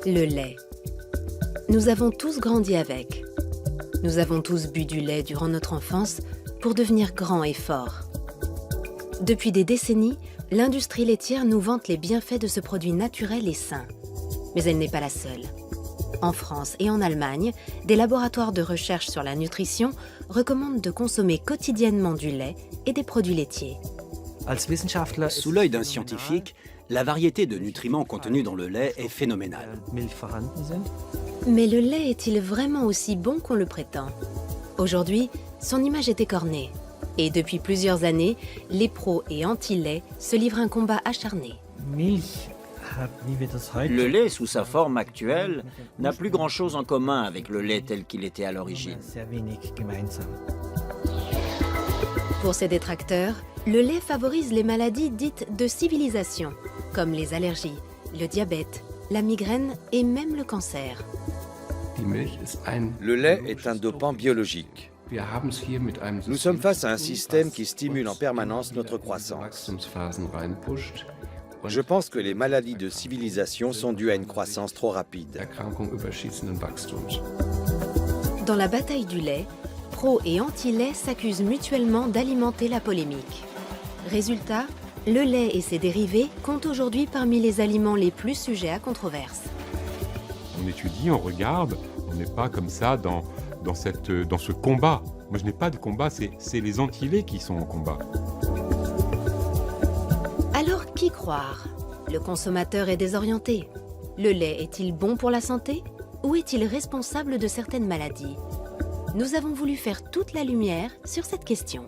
Le lait. Nous avons tous grandi avec. Nous avons tous bu du lait durant notre enfance pour devenir grands et forts. Depuis des décennies, l'industrie laitière nous vante les bienfaits de ce produit naturel et sain. Mais elle n'est pas la seule. En France et en Allemagne, des laboratoires de recherche sur la nutrition recommandent de consommer quotidiennement du lait et des produits laitiers. Sous l'œil d'un scientifique, la variété de nutriments contenus dans le lait est phénoménale. Mais le lait est-il vraiment aussi bon qu'on le prétend? Aujourd'hui, son image est écornée. Et depuis plusieurs années, les pros et anti-lait se livrent un combat acharné. Le lait, sous sa forme actuelle, n'a plus grand-chose en commun avec le lait tel qu'il était à l'origine. Pour ses détracteurs, le lait favorise les maladies dites de civilisation, comme les allergies, le diabète, la migraine et même le cancer. Le lait est un dopant biologique. Nous sommes face à un système qui stimule en permanence notre croissance. Je pense que les maladies de civilisation sont dues à une croissance trop rapide. Dans la bataille du lait, pro et anti-lait s'accusent mutuellement d'alimenter la polémique. Résultat, le lait et ses dérivés comptent aujourd'hui parmi les aliments les plus sujets à controverse. On étudie, on regarde, on n'est pas comme ça dans ce combat. Moi, je n'ai pas de combat, c'est les anti-laits qui sont en combat. Alors, qui croire? Le consommateur est désorienté. Le lait est-il bon pour la santé? Ou est-il responsable de certaines maladies? Nous avons voulu faire toute la lumière sur cette question.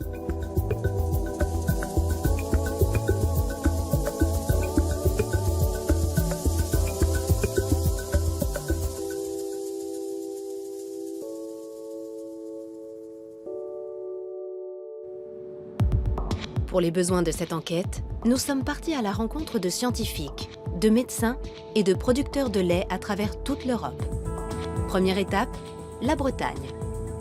Pour les besoins de cette enquête, nous sommes partis à la rencontre de scientifiques, de médecins et de producteurs de lait à travers toute l'Europe. Première étape, la Bretagne.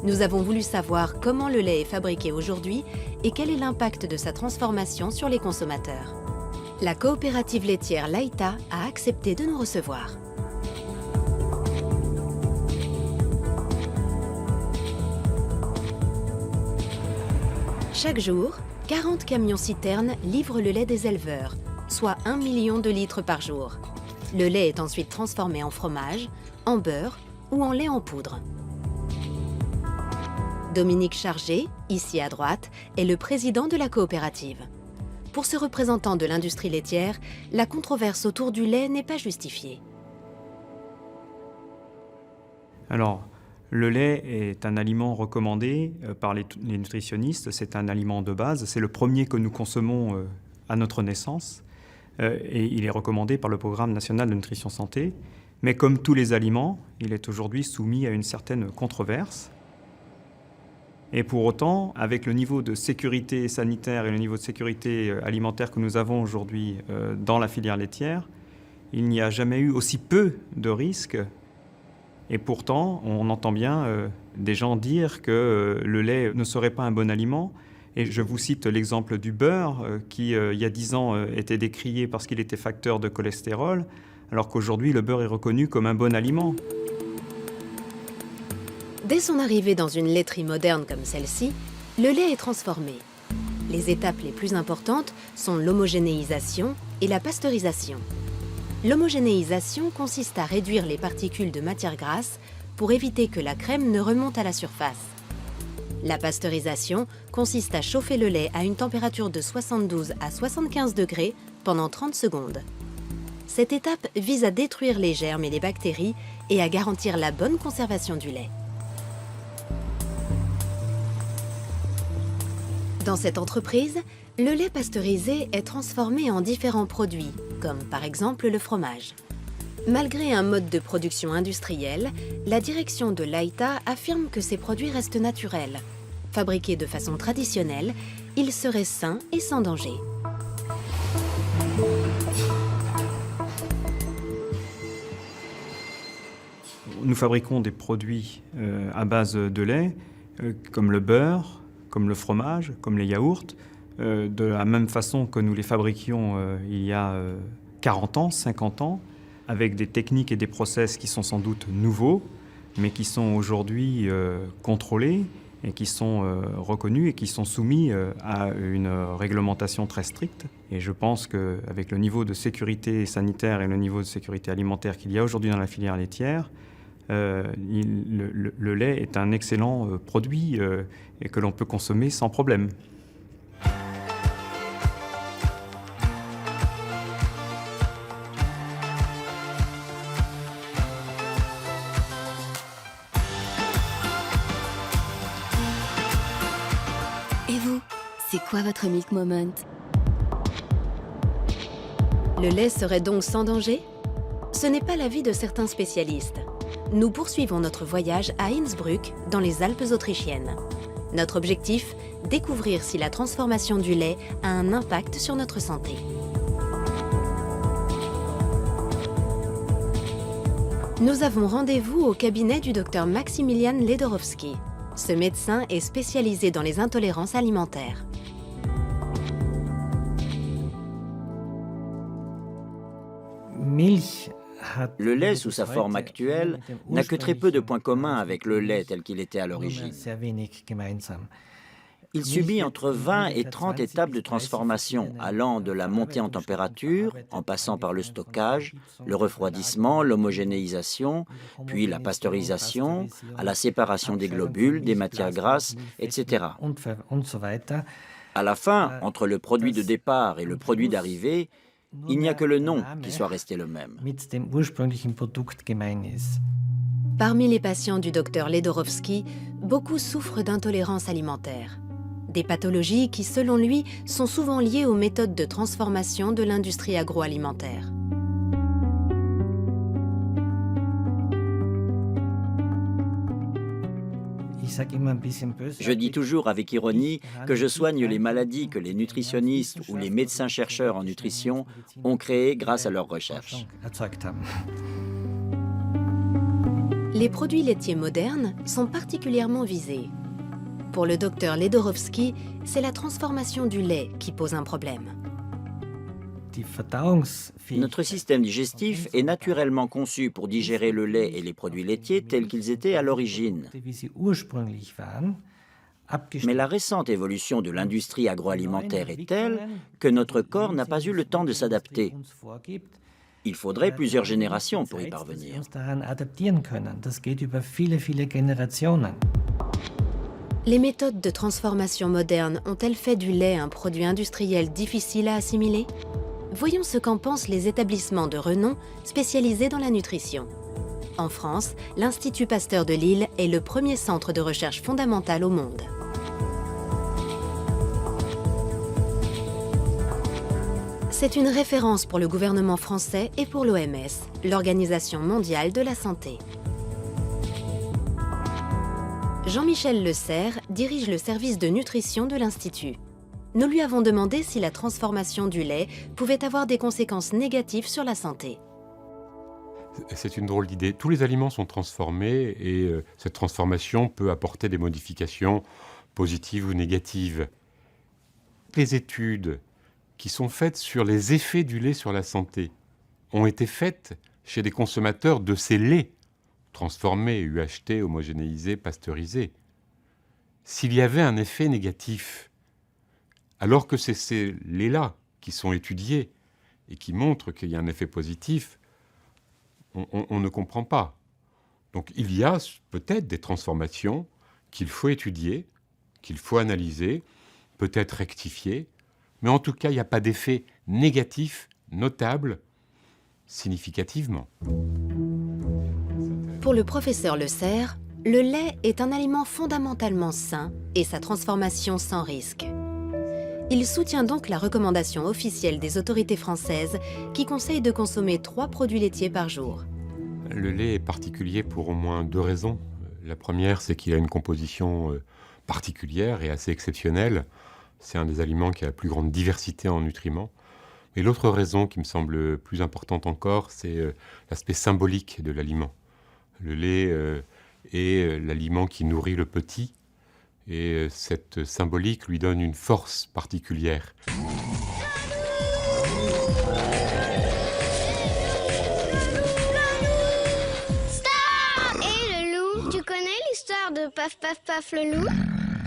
Nous avons voulu savoir comment le lait est fabriqué aujourd'hui et quel est l'impact de sa transformation sur les consommateurs. La coopérative laitière Laïta a accepté de nous recevoir. Chaque jour, 40 camions-citernes livrent le lait des éleveurs, soit 1 million de litres par jour. Le lait est ensuite transformé en fromage, en beurre ou en lait en poudre. Dominique Chargé, ici à droite, est le président de la coopérative. Pour ce représentant de l'industrie laitière, la controverse autour du lait n'est pas justifiée. Alors, le lait est un aliment recommandé par les nutritionnistes, c'est un aliment de base, c'est le premier que nous consommons à notre naissance et il est recommandé par le Programme national de nutrition santé. Mais comme tous les aliments, il est aujourd'hui soumis à une certaine controverse. Et pour autant, avec le niveau de sécurité sanitaire et le niveau de sécurité alimentaire que nous avons aujourd'hui dans la filière laitière, il n'y a jamais eu aussi peu de risques. Et pourtant, on entend bien des gens dire que le lait ne serait pas un bon aliment. Et je vous cite l'exemple du beurre qui, il y a 10 ans, était décrié parce qu'il était facteur de cholestérol, alors qu'aujourd'hui, le beurre est reconnu comme un bon aliment. Dès son arrivée dans une laiterie moderne comme celle-ci, le lait est transformé. Les étapes les plus importantes sont l'homogénéisation et la pasteurisation. L'homogénéisation consiste à réduire les particules de matière grasse pour éviter que la crème ne remonte à la surface. La pasteurisation consiste à chauffer le lait à une température de 72 à 75 degrés pendant 30 secondes. Cette étape vise à détruire les germes et les bactéries et à garantir la bonne conservation du lait. Dans cette entreprise, le lait pasteurisé est transformé en différents produits, comme par exemple le fromage. Malgré un mode de production industriel, la direction de Laïta affirme que ces produits restent naturels. Fabriqués de façon traditionnelle, ils seraient sains et sans danger. Nous fabriquons des produits à base de lait, comme le beurre, comme le fromage, comme les yaourts, de la même façon que nous les fabriquions il y a 40 ans, 50 ans. avec des techniques et des process qui sont sans doute nouveaux, mais qui sont aujourd'hui contrôlés et qui sont reconnus et qui sont soumis à une réglementation très stricte. Et je pense qu'avec le niveau de sécurité sanitaire et le niveau de sécurité alimentaire qu'il y a aujourd'hui dans la filière laitière, le lait est un excellent produit et que l'on peut consommer sans problème. Et vous, c'est quoi votre milk moment? Le lait serait donc sans danger? Ce n'est pas l'avis de certains spécialistes. Nous poursuivons notre voyage à Innsbruck, dans les Alpes autrichiennes. Notre objectif, découvrir si la transformation du lait a un impact sur notre santé. Nous avons rendez-vous au cabinet du docteur Maximilian Ledorowski. Ce médecin est spécialisé dans les intolérances alimentaires. Le lait, sous sa forme actuelle, n'a que très peu de points communs avec le lait tel qu'il était à l'origine. Il subit entre 20 et 30 étapes de transformation, allant de la montée en température, en passant par le stockage, le refroidissement, l'homogénéisation, puis la pasteurisation, à la séparation des globules, des matières grasses, etc. À la fin, entre le produit de départ et le produit d'arrivée, il n'y a que le nom qui soit resté le même. Parmi les patients du docteur Ledorowski, beaucoup souffrent d'intolérance alimentaire. Des pathologies qui, selon lui, sont souvent liées aux méthodes de transformation de l'industrie agroalimentaire. Je dis toujours avec ironie que je soigne les maladies que les nutritionnistes ou les médecins-chercheurs en nutrition ont créées grâce à leurs recherches. Les produits laitiers modernes sont particulièrement visés. Pour le docteur Ledorowski, c'est la transformation du lait qui pose un problème. Notre système digestif est naturellement conçu pour digérer le lait et les produits laitiers tels qu'ils étaient à l'origine. Mais la récente évolution de l'industrie agroalimentaire est telle que notre corps n'a pas eu le temps de s'adapter. Il faudrait plusieurs générations pour y parvenir. Les méthodes de transformation modernes ont-elles fait du lait un produit industriel difficile à assimiler? Voyons ce qu'en pensent les établissements de renom spécialisés dans la nutrition. En France, l'Institut Pasteur de Lille est le premier centre de recherche fondamentale au monde. C'est une référence pour le gouvernement français et pour l'OMS, l'Organisation mondiale de la santé. Jean-Michel Le Serre dirige le service de nutrition de l'Institut. Nous lui avons demandé si la transformation du lait pouvait avoir des conséquences négatives sur la santé. C'est une drôle d'idée. Tous les aliments sont transformés et cette transformation peut apporter des modifications positives ou négatives. Les études qui sont faites sur les effets du lait sur la santé ont été faites chez des consommateurs de ces laits transformés, UHT, homogénéisés, pasteurisés. S'il y avait un effet négatif, alors que c'est ces laits-là qui sont étudiés et qui montrent qu'il y a un effet positif, on ne comprend pas. Donc il y a peut-être des transformations qu'il faut étudier, qu'il faut analyser, peut-être rectifier, mais en tout cas, il n'y a pas d'effet négatif notable significativement. Pour le professeur Le Serre, le lait est un aliment fondamentalement sain et sa transformation sans risque. Il soutient donc la recommandation officielle des autorités françaises qui conseillent de consommer 3 produits laitiers par jour. Le lait est particulier pour au moins 2 raisons. La première, c'est qu'il a une composition particulière et assez exceptionnelle. C'est un des aliments qui a la plus grande diversité en nutriments. Et l'autre raison qui me semble plus importante encore, c'est l'aspect symbolique de l'aliment. Le lait est l'aliment qui nourrit le petit. Et cette symbolique lui donne une force particulière. de Paf Paf Paf le loup?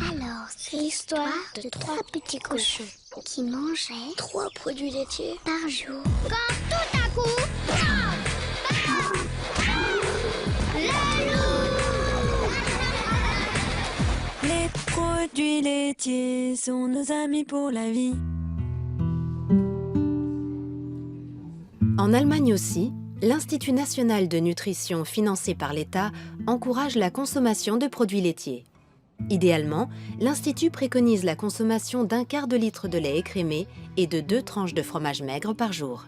Alors, c'est l'histoire de 3 petits cochons qui mangeaient 3 produits laitiers par jour. Quand tout à coup, le loup! Les produits laitiers sont nos amis pour la vie. En Allemagne aussi, l'Institut national de nutrition financé par l'État encourage la consommation de produits laitiers. Idéalement, l'Institut préconise la consommation d'1 quart de litre de lait écrémé et de 2 tranches de fromage maigre par jour.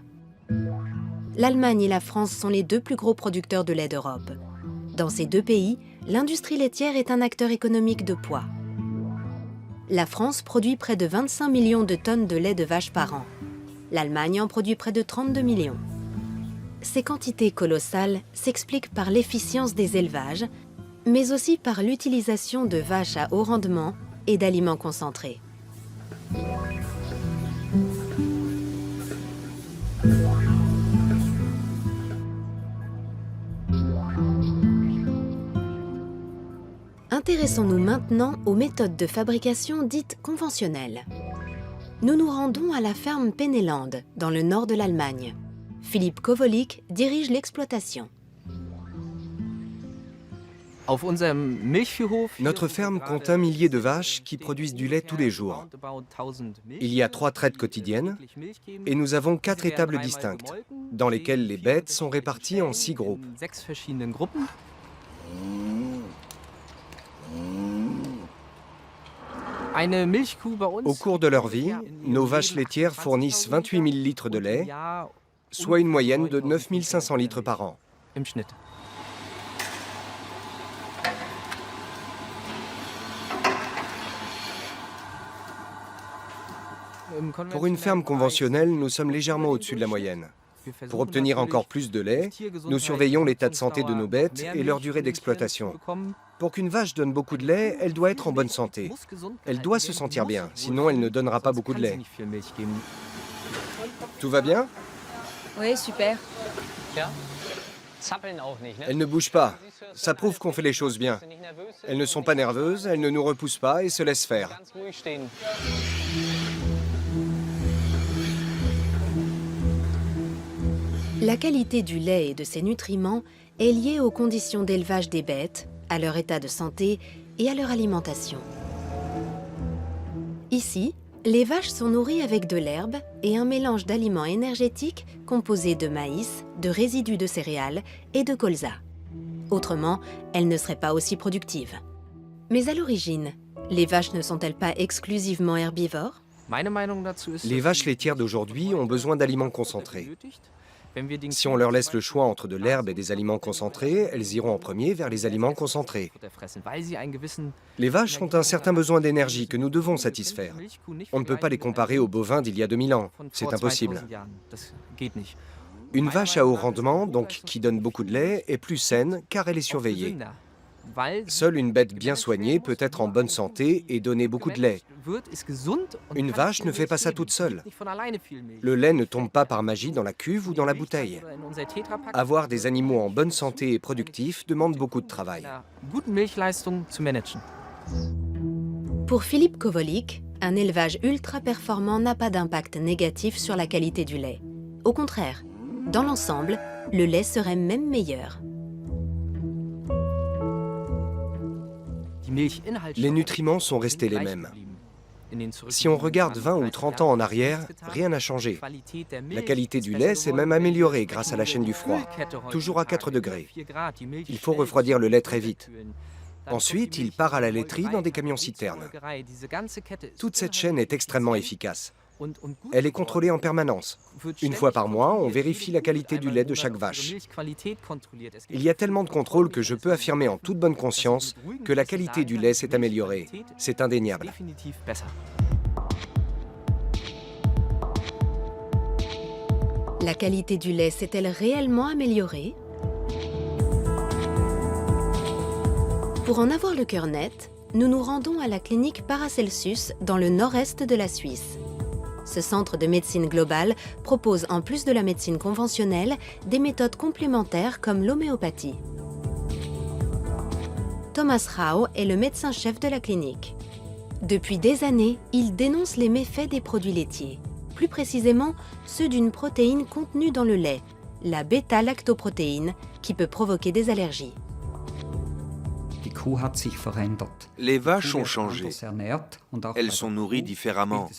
L'Allemagne et la France sont les 2 plus gros producteurs de lait d'Europe. Dans ces 2 pays, l'industrie laitière est un acteur économique de poids. La France produit près de 25 millions de tonnes de lait de vache par an. L'Allemagne en produit près de 32 millions. Ces quantités colossales s'expliquent par l'efficience des élevages, mais aussi par l'utilisation de vaches à haut rendement et d'aliments concentrés. Intéressons-nous maintenant aux méthodes de fabrication dites conventionnelles. Nous nous rendons à la ferme Penneland, dans le nord de l'Allemagne. Philippe Kowolik dirige l'exploitation. Notre ferme compte 1 millier de vaches qui produisent du lait tous les jours. Il y a 3 traites quotidiennes et nous avons 4 étables distinctes, dans lesquelles les bêtes sont réparties en 6 groupes. Au cours de leur vie, nos vaches laitières fournissent 28 000 litres de lait, soit une moyenne de 9 500 litres par an. Pour une ferme conventionnelle, nous sommes légèrement au-dessus de la moyenne. Pour obtenir encore plus de lait, nous surveillons l'état de santé de nos bêtes et leur durée d'exploitation. Pour qu'une vache donne beaucoup de lait, elle doit être en bonne santé. Elle doit se sentir bien, sinon elle ne donnera pas beaucoup de lait. Tout va bien? Oui, super. Elles ne bougent pas. Ça prouve qu'on fait les choses bien. Elles ne sont pas nerveuses, elles ne nous repoussent pas et se laissent faire. La qualité du lait et de ses nutriments est liée aux conditions d'élevage des bêtes, à leur état de santé et à leur alimentation. Ici, les vaches sont nourries avec de l'herbe et un mélange d'aliments énergétiques composés de maïs, de résidus de céréales et de colza. Autrement, elles ne seraient pas aussi productives. Mais à l'origine, les vaches ne sont-elles pas exclusivement herbivores? Les vaches laitières d'aujourd'hui ont besoin d'aliments concentrés. Si on leur laisse le choix entre de l'herbe et des aliments concentrés, elles iront en premier vers les aliments concentrés. Les vaches ont un certain besoin d'énergie que nous devons satisfaire. On ne peut pas les comparer aux bovins d'il y a 2000 ans. C'est impossible. Une vache à haut rendement, donc qui donne beaucoup de lait, est plus saine car elle est surveillée. Seule une bête bien soignée peut être en bonne santé et donner beaucoup de lait. Une vache ne fait pas ça toute seule. Le lait ne tombe pas par magie dans la cuve ou dans la bouteille. Avoir des animaux en bonne santé et productifs demande beaucoup de travail. Pour Philippe Kowolik, un élevage ultra performant n'a pas d'impact négatif sur la qualité du lait. Au contraire, dans l'ensemble, le lait serait même meilleur. Les nutriments sont restés les mêmes. Si on regarde 20 ou 30 ans en arrière, rien n'a changé. La qualité du lait s'est même améliorée grâce à la chaîne du froid, toujours à 4 degrés. Il faut refroidir le lait très vite. Ensuite, il part à la laiterie dans des camions-citernes. Toute cette chaîne est extrêmement efficace. Elle est contrôlée en permanence. Une fois par mois, on vérifie la qualité du lait de chaque vache. Il y a tellement de contrôle que je peux affirmer en toute bonne conscience que la qualité du lait s'est améliorée. C'est indéniable. La qualité du lait s'est-elle réellement améliorée? Pour en avoir le cœur net, nous nous rendons à la clinique Paracelsus dans le nord-est de la Suisse. Ce centre de médecine globale propose, en plus de la médecine conventionnelle, des méthodes complémentaires comme l'homéopathie. Thomas Rau est le médecin-chef de la clinique. Depuis des années, il dénonce les méfaits des produits laitiers, plus précisément ceux d'une protéine contenue dans le lait, la bêta-lactoprotéine, qui peut provoquer des allergies. Les vaches ont changé. Elles sont nourries différemment.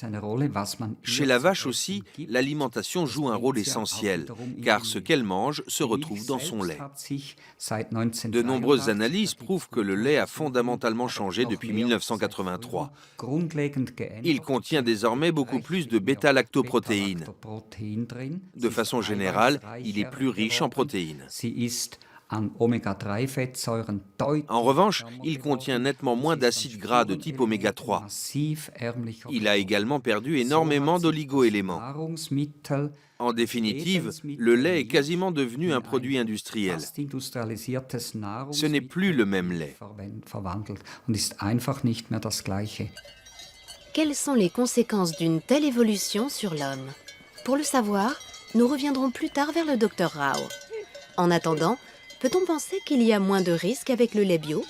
Chez la vache aussi, l'alimentation joue un rôle essentiel, car ce qu'elle mange se retrouve dans son lait. De nombreuses analyses prouvent que le lait a fondamentalement changé depuis 1983. Il contient désormais beaucoup plus de bêta-lactoprotéines. De façon générale, il est plus riche en protéines. En revanche, il contient nettement moins d'acides gras de type oméga 3. Il a également perdu énormément d'oligo-éléments. En définitive, le lait est quasiment devenu un produit industriel. Ce n'est plus le même lait. Quelles sont les conséquences d'une telle évolution sur l'homme? Pour le savoir, nous reviendrons plus tard vers le Dr Rau. En attendant, peut-on penser qu'il y a moins de risques avec le lait bio?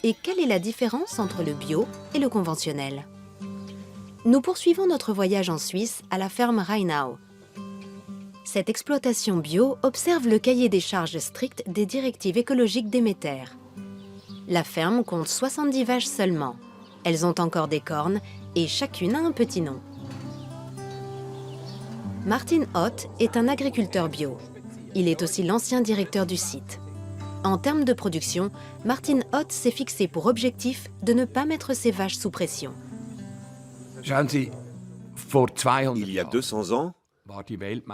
Et quelle est la différence entre le bio et le conventionnel? Nous poursuivons notre voyage en Suisse à la ferme Rheinau. Cette exploitation bio observe le cahier des charges strict des directives écologiques Déméter. La ferme compte 70 vaches seulement. Elles ont encore des cornes et chacune a un petit nom. Martin Ott est un agriculteur bio. Il est aussi l'ancien directeur du site. En termes de production, Martin Ott s'est fixé pour objectif de ne pas mettre ses vaches sous pression. Il y a 200 ans,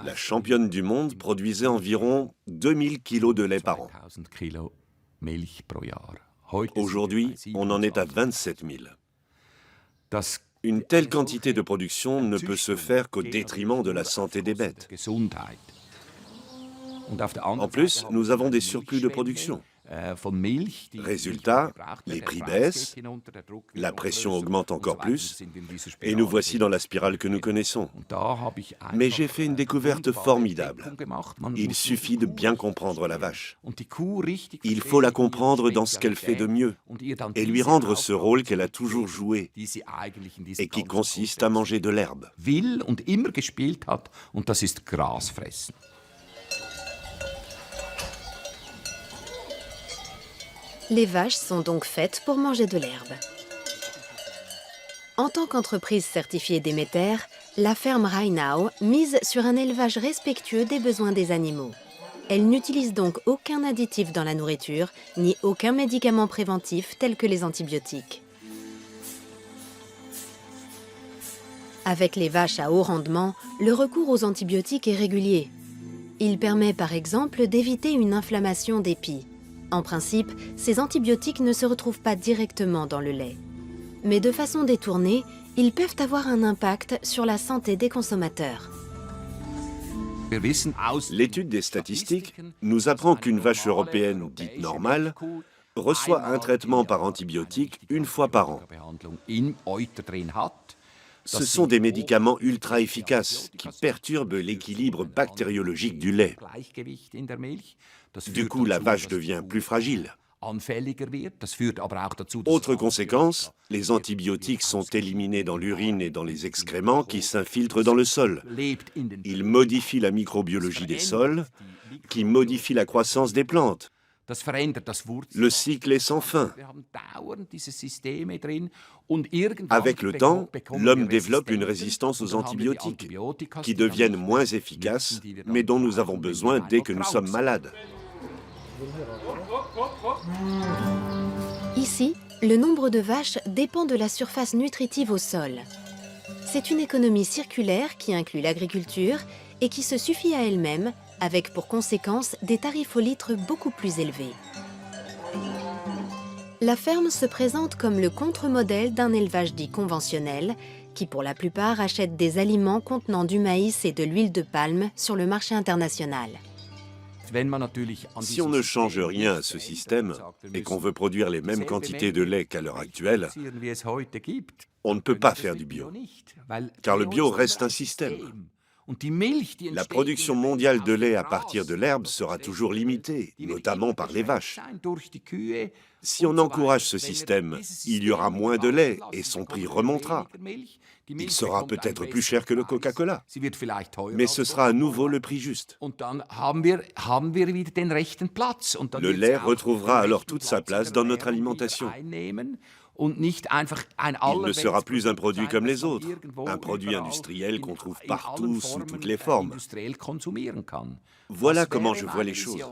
la championne du monde produisait environ 2000 kilos de lait par an. Aujourd'hui, on en est à 27 000. Une telle quantité de production ne peut se faire qu'au détriment de la santé des bêtes. En plus, nous avons des surplus de production. Résultat, les prix baissent, la pression augmente encore plus, et nous voici dans la spirale que nous connaissons. Mais j'ai fait une découverte formidable. Il suffit de bien comprendre la vache. Il faut la comprendre dans ce qu'elle fait de mieux, et lui rendre ce rôle qu'elle a toujours joué, et qui consiste à manger de l'herbe. Les vaches sont donc faites pour manger de l'herbe. En tant qu'entreprise certifiée Déméter, la ferme Rheinau mise sur un élevage respectueux des besoins des animaux. Elle n'utilise donc aucun additif dans la nourriture, ni aucun médicament préventif tel que les antibiotiques. Avec les vaches à haut rendement, le recours aux antibiotiques est régulier. Il permet par exemple d'éviter une inflammation des pies. En principe, ces antibiotiques ne se retrouvent pas directement dans le lait. Mais de façon détournée, ils peuvent avoir un impact sur la santé des consommateurs. L'étude des statistiques nous apprend qu'une vache européenne dite normale reçoit un traitement par antibiotique une fois par an. Ce sont des médicaments ultra efficaces qui perturbent l'équilibre bactériologique du lait. Du coup, la vache devient plus fragile. Autre conséquence, les antibiotiques sont éliminés dans l'urine et dans les excréments qui s'infiltrent dans le sol. Ils modifient la microbiologie des sols, qui modifie la croissance des plantes. Le cycle est sans fin. Avec le temps, l'homme développe une résistance aux antibiotiques, qui deviennent moins efficaces, mais dont nous avons besoin dès que nous sommes malades. Ici, le nombre de vaches dépend de la surface nutritive au sol. C'est une économie circulaire qui inclut l'agriculture et qui se suffit à elle-même, avec pour conséquence des tarifs au litre beaucoup plus élevés. La ferme se présente comme le contre-modèle d'un élevage dit conventionnel, qui pour la plupart achète des aliments contenant du maïs et de l'huile de palme sur le marché international. Si on ne change rien à ce système et qu'on veut produire les mêmes quantités de lait qu'à l'heure actuelle, on ne peut pas faire du bio, car le bio reste un système. La production mondiale de lait à partir de l'herbe sera toujours limitée, notamment par les vaches. Si on encourage ce système, il y aura moins de lait et son prix remontera. Il sera peut-être plus cher que le Coca-Cola, mais ce sera à nouveau le prix juste. Le lait retrouvera alors toute sa place dans notre alimentation. Il ne sera plus un produit comme les autres, un produit industriel qu'on trouve partout, sous toutes les formes. Voilà comment je vois les choses.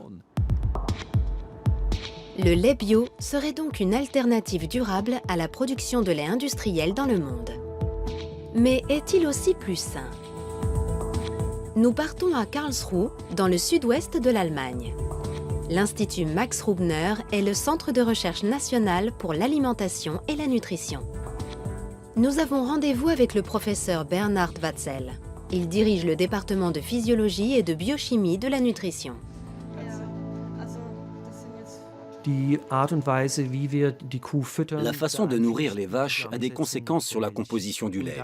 Le lait bio serait donc une alternative durable à la production de lait industriel dans le monde. Mais est-il aussi plus sain? Nous partons à Karlsruhe, dans le sud-ouest de l'Allemagne. L'Institut Max Rubner est le centre de recherche national pour l'alimentation et la nutrition. Nous avons rendez-vous avec le professeur Bernhard Watzel. Il dirige le département de physiologie et de biochimie de la nutrition. La façon de nourrir les vaches a des conséquences sur la composition du lait.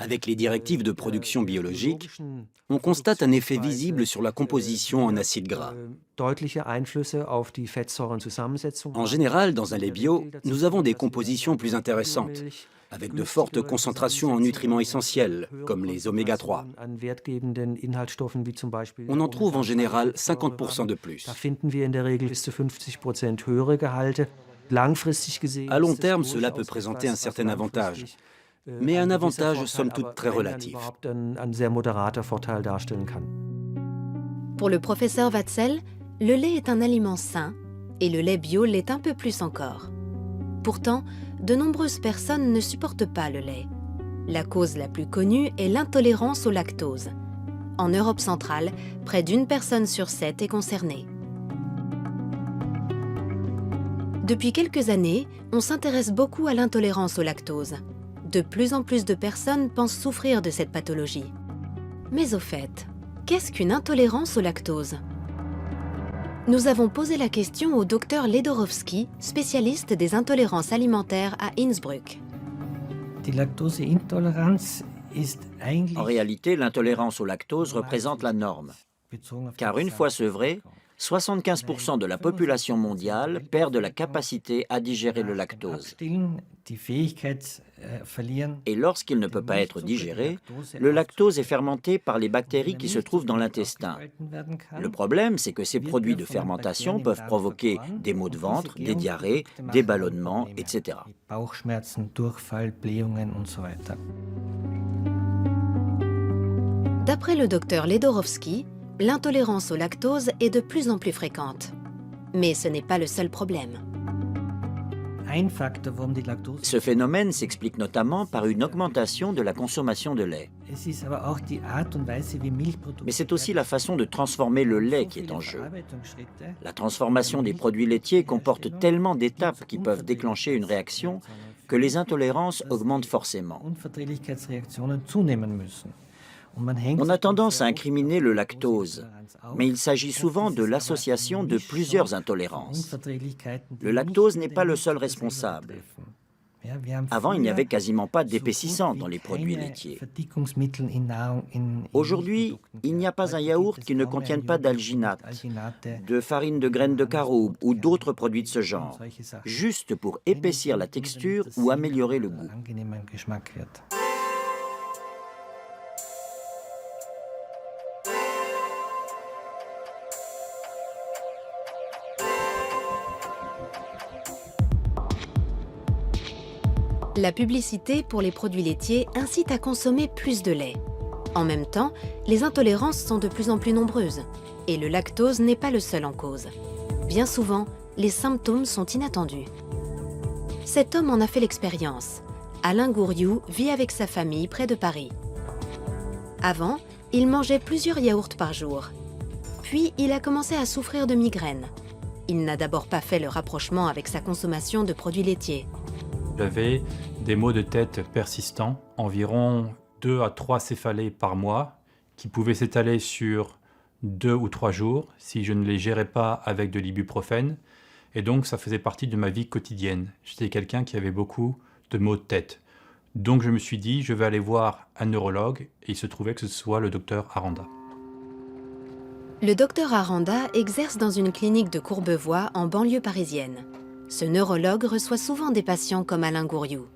Avec les directives de production biologique, on constate un effet visible sur la composition en acides gras. En général, dans un lait bio, nous avons des compositions plus intéressantes, avec de fortes concentrations en nutriments essentiels, comme les oméga 3. On en trouve en général 50% de plus. À long terme, cela peut présenter un certain avantage, mais un avantage somme toute très relatif. Pour le professeur Watzel, le lait est un aliment sain et le lait bio l'est un peu plus encore. Pourtant, de nombreuses personnes ne supportent pas le lait. La cause la plus connue est l'intolérance au lactose. En Europe centrale, près d'1 personne sur 7 est concernée. Depuis quelques années, on s'intéresse beaucoup à l'intolérance au lactose. De plus en plus de personnes pensent souffrir de cette pathologie. Mais au fait, qu'est-ce qu'une intolérance au lactose ? Nous avons posé la question au docteur Ledorowski, spécialiste des intolérances alimentaires à Innsbruck. En réalité, l'intolérance au lactose représente la norme. Car une fois sevré, 75% de la population mondiale perd de la capacité à digérer le lactose. Et lorsqu'il ne peut pas être digéré, le lactose est fermenté par les bactéries qui se trouvent dans l'intestin. Le problème, c'est que ces produits de fermentation peuvent provoquer des maux de ventre, des diarrhées, des ballonnements, etc. D'après le docteur Ledorowski, l'intolérance au lactose est de plus en plus fréquente. Mais ce n'est pas le seul problème. Ce phénomène s'explique notamment par une augmentation de la consommation de lait. Mais c'est aussi la façon de transformer le lait qui est en jeu. La transformation des produits laitiers comporte tellement d'étapes qui peuvent déclencher une réaction que les intolérances augmentent forcément. On a tendance à incriminer le lactose, mais il s'agit souvent de l'association de plusieurs intolérances. Le lactose n'est pas le seul responsable. Avant, il n'y avait quasiment pas d'épaississant dans les produits laitiers. Aujourd'hui, il n'y a pas un yaourt qui ne contienne pas d'alginate, de farine de graines de caroube ou d'autres produits de ce genre, juste pour épaissir la texture ou améliorer le goût. La publicité pour les produits laitiers incite à consommer plus de lait. En même temps, les intolérances sont de plus en plus nombreuses. Et le lactose n'est pas le seul en cause. Bien souvent, les symptômes sont inattendus. Cet homme en a fait l'expérience. Alain Gouriou vit avec sa famille près de Paris. Avant, il mangeait plusieurs yaourts par jour. Puis, il a commencé à souffrir de migraines. Il n'a d'abord pas fait le rapprochement avec sa consommation de produits laitiers. J'avais des maux de tête persistants, environ 2 à 3 céphalées par mois, qui pouvaient s'étaler sur 2 ou 3 jours si je ne les gérais pas avec de l'ibuprofène. Et donc, ça faisait partie de ma vie quotidienne. J'étais quelqu'un qui avait beaucoup de maux de tête. Donc je me suis dit, je vais aller voir un neurologue, et il se trouvait que ce soit le docteur Aranda. Le docteur Aranda exerce dans une clinique de Courbevoie en banlieue parisienne. Ce neurologue reçoit souvent des patients comme Alain Gouriou.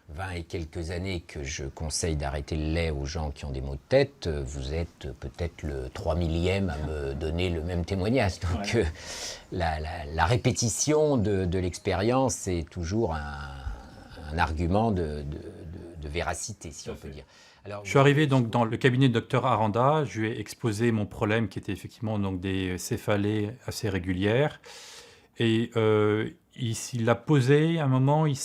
20 et quelques années que je conseille d'arrêter le lait aux gens qui ont des maux de tête, vous êtes peut-être le 3 millième à me donner le même témoignage. Donc la répétition de l'expérience est toujours un argument de véracité, si on peut dire. Alors, je suis arrivé donc dans le cabinet de Dr Aranda, je lui ai exposé mon problème qui était effectivement donc des céphalées assez régulières. Et il l'a posé à un moment, il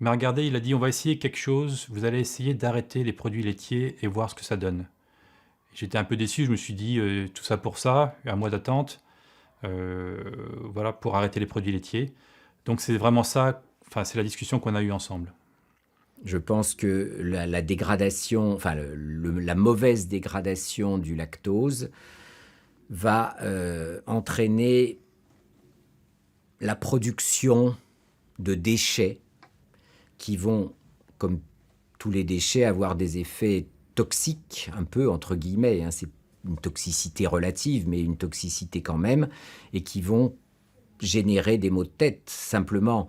m'a regardé, il a dit on va essayer quelque chose, vous allez essayer d'arrêter les produits laitiers et voir ce que ça donne. J'étais un peu déçu, je me suis dit tout ça pour ça, un mois d'attente, voilà, pour arrêter les produits laitiers. Donc c'est vraiment ça, enfin c'est la discussion qu'on a eue ensemble. Je pense que la dégradation, enfin la mauvaise dégradation du lactose va entraîner la production de déchets qui vont, comme tous les déchets, avoir des effets toxiques, un peu entre guillemets, hein, c'est une toxicité relative, mais une toxicité quand même, et qui vont générer des maux de tête. Simplement,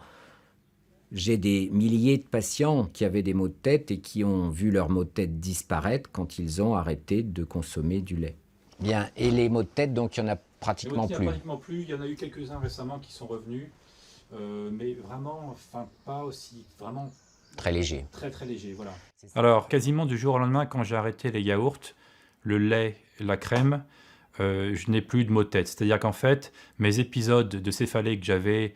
j'ai des milliers de patients qui avaient des maux de tête et qui ont vu leurs maux de tête disparaître quand ils ont arrêté de consommer du lait. Bien, et les maux de tête, donc il n'y en a pratiquement plus. Il n'y en a pratiquement plus, il y en a eu quelques-uns récemment qui sont revenus. Mais vraiment, enfin pas aussi, vraiment très léger. Très très léger, voilà. Alors quasiment du jour au lendemain, quand j'ai arrêté les yaourts, le lait, la crème, je n'ai plus de maux de tête. C'est-à-dire qu'en fait, mes épisodes de céphalée que j'avais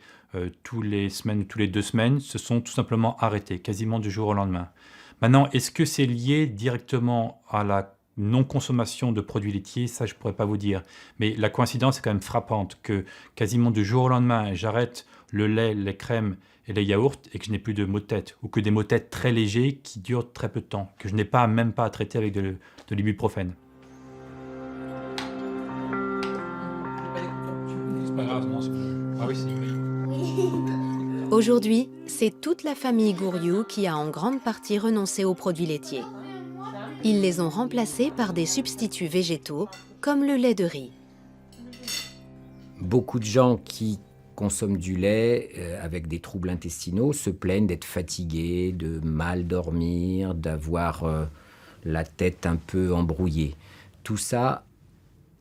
tous les semaines ou tous les 2 semaines se sont tout simplement arrêtés, quasiment du jour au lendemain. Maintenant, est-ce que c'est lié directement à la non-consommation de produits laitiers? Ça, je ne pourrais pas vous dire. Mais la coïncidence est quand même frappante que quasiment du jour au lendemain, j'arrête le lait, les crèmes et les yaourts et que je n'ai plus de maux de tête, ou que des maux de tête très légers qui durent très peu de temps, que je n'ai même pas à traiter avec de l'ibuprofène. C'est pas grave, non, ah oui, Aujourd'hui, c'est toute la famille Gouriou qui a en grande partie renoncé aux produits laitiers. Ils les ont remplacés par des substituts végétaux, comme le lait de riz. Beaucoup de gens qui consomment du lait avec des troubles intestinaux se plaignent d'être fatigués, de mal dormir, d'avoir la tête un peu embrouillée. Tout ça,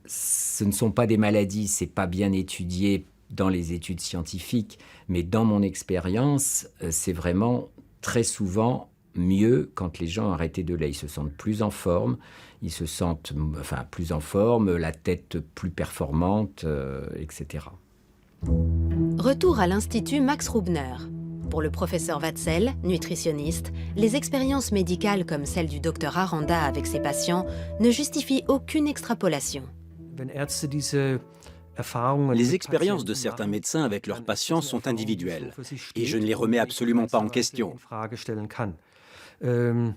ce ne sont pas des maladies, c'est pas bien étudié dans les études scientifiques, mais dans mon expérience, c'est vraiment très souvent mieux quand les gens ont arrêté de lait. Ils se sentent plus en forme, plus en forme, la tête plus performante, etc. Retour à l'Institut Max Rubner. Pour le professeur Watzel, nutritionniste, les expériences médicales comme celle du docteur Aranda avec ses patients ne justifient aucune extrapolation. Les expériences de certains médecins avec leurs patients sont individuelles et je ne les remets absolument pas en question. Le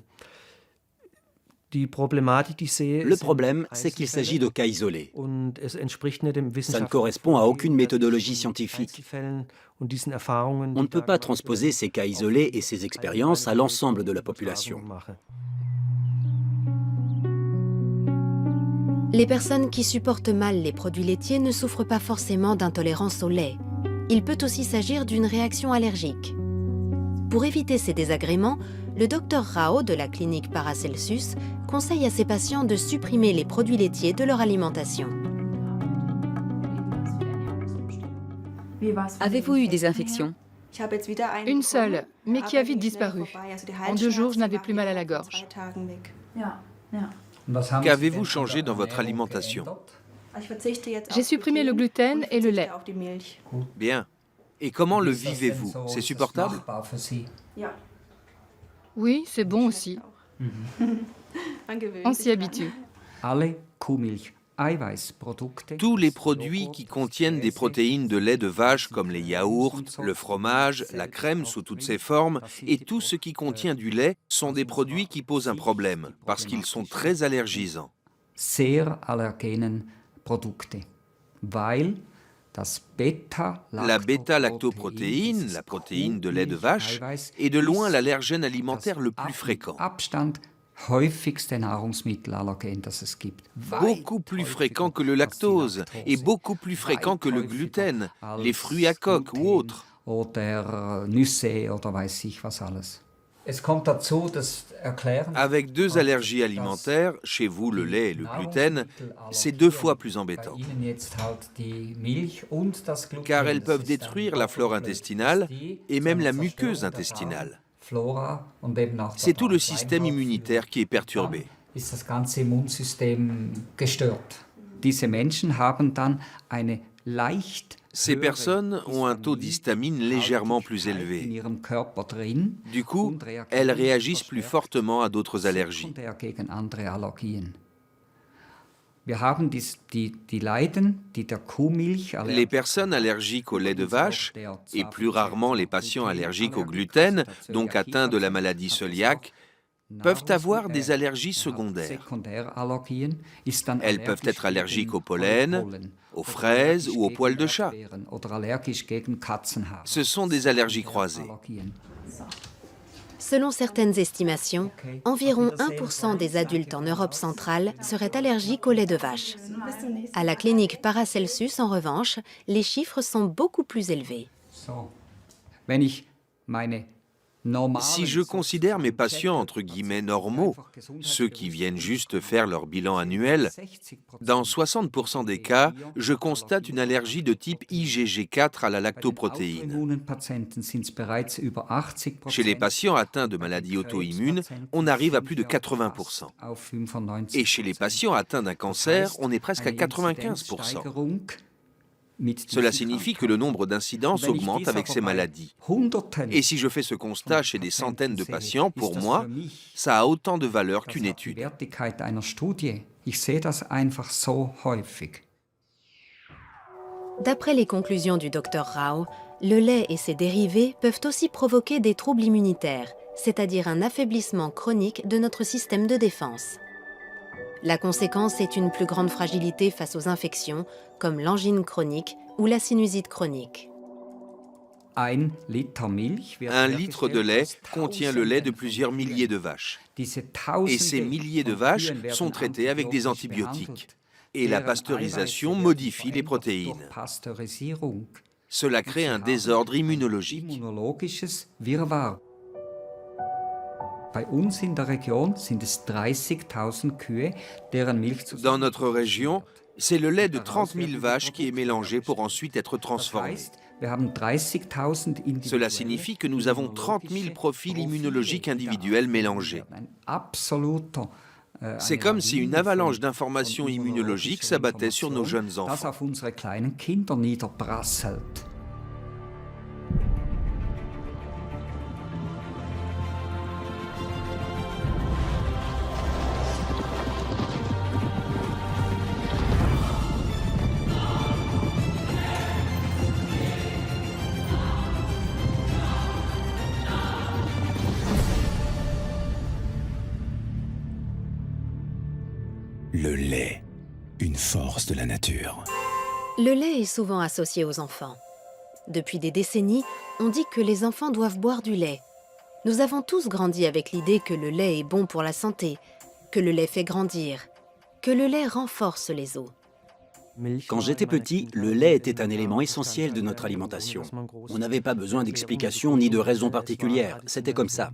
problème, c'est qu'il s'agit de cas isolés. Ça ne correspond à aucune méthodologie scientifique. On ne peut pas transposer ces cas isolés et ces expériences à l'ensemble de la population. Les personnes qui supportent mal les produits laitiers ne souffrent pas forcément d'intolérance au lait. Il peut aussi s'agir d'une réaction allergique. Pour éviter ces désagréments, le docteur Rao de la clinique Paracelsus conseille à ses patients de supprimer les produits laitiers de leur alimentation. Avez-vous eu des infections? Une seule, mais qui a vite disparu. En 2 jours, je n'avais plus mal à la gorge. Qu'avez-vous changé dans votre alimentation? J'ai supprimé le gluten et le lait. Bien. Et comment le vivez-vous? C'est supportable? Oui, c'est bon aussi. On s'y habitue. Tous les produits qui contiennent des protéines de lait de vache comme les yaourts, le fromage, la crème sous toutes ses formes et tout ce qui contient du lait sont des produits qui posent un problème parce qu'ils sont très allergisants. La bêta-lactoprotéine, la protéine de lait de vache, est de loin l'allergène alimentaire le plus fréquent. Beaucoup plus fréquent que le lactose et beaucoup plus fréquent que le gluten, les fruits à coque ou autres. Avec 2 allergies alimentaires, chez vous le lait et le gluten, c'est 2 fois plus embêtant. Car elles peuvent détruire la flore intestinale et même la muqueuse intestinale. C'est tout le système immunitaire qui est perturbé. Ces personnes ont un taux d'histamine légèrement plus élevé. Du coup, elles réagissent plus fortement à d'autres allergies. Les personnes allergiques au lait de vache, et plus rarement les patients allergiques au gluten, donc atteints de la maladie cœliaque, peuvent avoir des allergies secondaires. Elles peuvent être allergiques au pollen, aux fraises ou aux poils de chat. Ce sont des allergies croisées. Selon certaines estimations, environ 1% des adultes en Europe centrale seraient allergiques au lait de vache. À la clinique Paracelsus, en revanche, les chiffres sont beaucoup plus élevés. Si je considère mes patients entre guillemets normaux, ceux qui viennent juste faire leur bilan annuel, dans 60% des cas, je constate une allergie de type IgG4 à la lactoprotéine. Chez les patients atteints de maladies auto-immunes, on arrive à plus de 80%. Et chez les patients atteints d'un cancer, on est presque à 95%. Cela signifie que le nombre d'incidences augmente avec ces maladies. Et si je fais ce constat chez des centaines de patients, pour moi, ça a autant de valeur qu'une étude. D'après les conclusions du Dr Rao, le lait et ses dérivés peuvent aussi provoquer des troubles immunitaires, c'est-à-dire un affaiblissement chronique de notre système de défense. La conséquence est une plus grande fragilité face aux infections, comme l'angine chronique ou la sinusite chronique. 1 litre de lait contient le lait de plusieurs milliers de vaches. Et ces milliers de vaches sont traitées avec des antibiotiques. Et la pasteurisation modifie les protéines. Cela crée un désordre immunologique. Dans notre région, c'est le lait de 30 000 vaches qui est mélangé pour ensuite être transformé. Cela signifie que nous avons 30 000 profils immunologiques individuels mélangés. C'est comme si une avalanche d'informations immunologiques s'abattait sur nos jeunes enfants. Le lait, une force de la nature. Le lait est souvent associé aux enfants. Depuis des décennies, on dit que les enfants doivent boire du lait. Nous avons tous grandi avec l'idée que le lait est bon pour la santé, que le lait fait grandir, que le lait renforce les os. Quand j'étais petit, le lait était un élément essentiel de notre alimentation. On n'avait pas besoin d'explications ni de raisons particulières, c'était comme ça.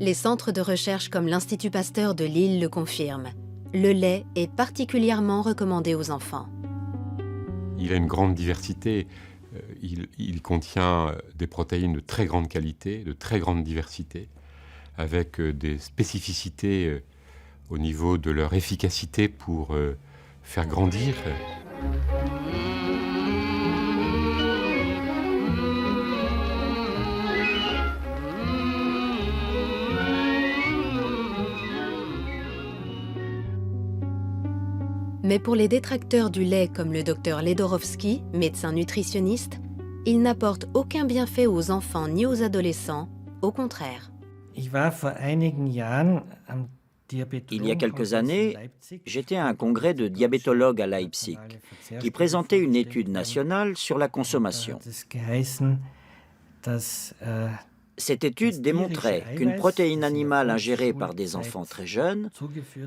Les centres de recherche comme l'Institut Pasteur de Lille le confirment. Le lait est particulièrement recommandé aux enfants. Il a une grande diversité. Il contient des protéines de très grande qualité, de très grande diversité, avec des spécificités au niveau de leur efficacité pour faire grandir. Mais pour les détracteurs du lait comme le docteur Ledorowski, médecin nutritionniste, il n'apporte aucun bienfait aux enfants ni aux adolescents, au contraire. Il y a quelques années, j'étais à un congrès de diabétologues à Leipzig qui présentait une étude nationale sur la consommation. Cette étude démontrait qu'une protéine animale ingérée par des enfants très jeunes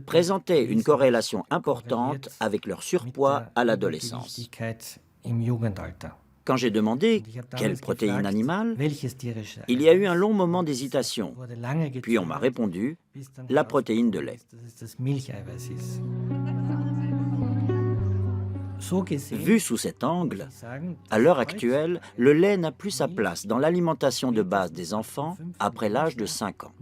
présentait une corrélation importante avec leur surpoids à l'adolescence. Quand j'ai demandé quelle protéine animale, il y a eu un long moment d'hésitation. Puis on m'a répondu la protéine de lait. Vu sous cet angle, à l'heure actuelle, le lait n'a plus sa place dans l'alimentation de base des enfants après l'âge de 5 ans.